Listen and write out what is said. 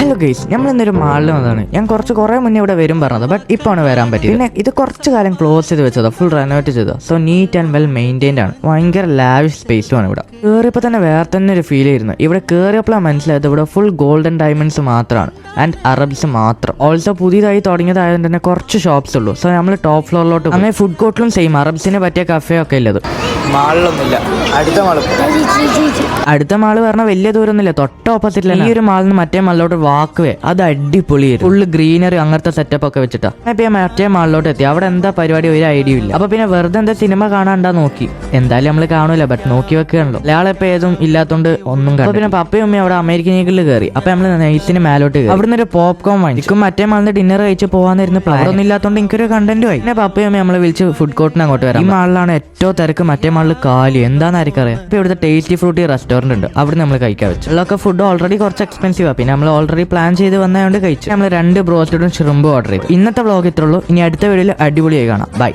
Hello guys, നമ്മൾ ഇന്നൊരു മാളിൽ വന്നതാണ്. ഞാൻ കുറേ മുന്നേ ഇവിടെ വരും പറഞ്ഞത്, ബട്ട് ഇപ്പോഴാണ് വരാൻ പറ്റിയത്. പിന്നെ ഇത് കുറച്ച് കാലം ക്ലോസ് ചെയ്ത് വെച്ചതാ, ഫുൾ റെനോവേറ്റ് ചെയ്തത്. So neat and well maintained ആണ്. ഭയങ്കര ലാവിഷ് സ്പേസുമാണ് ഇവിടെ. കയറിയപ്പോൾ തന്നെ വേറെ തന്നെ ഒരു ഫീൽ ആയിരുന്നു. ഇവിടെ കയറിയപ്പോഴാണ് മനസ്സിലായത് ഇവിടെ ഫുൾ ഗോൾഡൻ ഡയമണ്ട്സ് മാത്രമാണ് ആൻഡ് അറബ്സ് മാത്രം. ഓൾസോ പുതിയതായി തുടങ്ങിയതായതുകൊണ്ട് തന്നെ കുറച്ച് ഷോപ്സ് ഉള്ളൂ. സോ നമ്മൾ ടോപ്പ് ഫ്ലോറിലോട്ട് അങ്ങനെ ഫുഡ് കോർട്ടിലും സെയിം അറബ്സിനെ പറ്റിയ കഫേ ഒക്കെ ഉള്ളത്. മാളിലൊന്നുമില്ല, അടുത്ത മാള് പറഞ്ഞാൽ വലിയ ദൂരമൊന്നുമില്ല, തൊട്ട് ഓപ്പോസിറ്റ്. ഈ ഒരു മാളിൽ നിന്ന് മറ്റേ മാളിലോട്ട് വാക്കുവേ, അത് അടിപൊളിയായിരുന്നു. ഫുള്ള് ഗ്രീനറി അങ്ങനത്തെ സെറ്റപ്പ് ഒക്കെ വെച്ചിട്ടാ. ഇപ്പൊ മറ്റേ മാളിലോട്ട് എത്തി. അവിടെ എന്താ പരിപാടി ഒരു ഐഡിയ ഇല്ല. അപ്പൊ പിന്നെ വെറുതെ എന്താ സിനിമ കാണാണ്ടാ നോക്കി. എന്തായാലും നമ്മള് കാണൂല, ബട്ട് നോക്കി വെക്കുകയാണല്ലോ. ഒരാളെപ്പോ ഏതും ഇല്ലാത്തോണ്ട് ഒന്നും കാണും. പിന്നെ പപ്പയും ഉമ്മയും അവിടെ അമേരിക്കൻ ഈഗിളിൽ കയറി. അപ്പൊ നമ്മള് നൈസിന് മേലോട്ട് കയറി. അവിടുന്ന് ഒരു പോപ്കോൺ വാങ്ങിക്കും. മറ്റേ മാളിന് ഡിന്നർ കഴിച്ച് പോകാന്നിരുന്ന പ്ലാൻ ഒന്നും ഇല്ലാത്തോണ്ട് എനിക്കൊരു കണ്ടന്റ് ആയി. പിന്നെ പപ്പയും ഉമ്മയും നമ്മളെ വിളിച്ച് ഫുഡ് കോർട്ടിന് അങ്ങോട്ട് വരാം. ഈ മാളിലാണ് ഏറ്റവും തിരക്ക്, മറ്റേ മാളിൽ കാലി എന്താണെന്ന് ആർക്കറിയാം. ഇപ്പൊ ഇവിടുത്തെ ടേസ്റ്റി ഫ്രൂട്ടി റെസ്റ്റോറന്റ് ഉണ്ട്, അവിടെ നമ്മൾ കഴിക്കാൻ വെച്ചു. ഉള്ളൊക്കെ ഫുഡ് ഓൾറെഡി കുറച്ച് എക്സ്പെൻസീവ് ആണ്. പിന്നെ നമ്മൾ ഓൾറെഡി പ്ലാൻ ചെയ്ത് വന്നതുകൊണ്ട് കഴിച്ചു. നമ്മൾ 2 ബ്രോസ്റ്റഡും ഷ്രിമ്പും ഓർഡർ ചെയ്തു. ഇന്നത്തെ വ്ളോഗ് ഇത്രയുള്ളൂ. ഇനി അടുത്ത വീഡിയോയിൽ അടിപൊളിയായി കാണാം. ബൈ.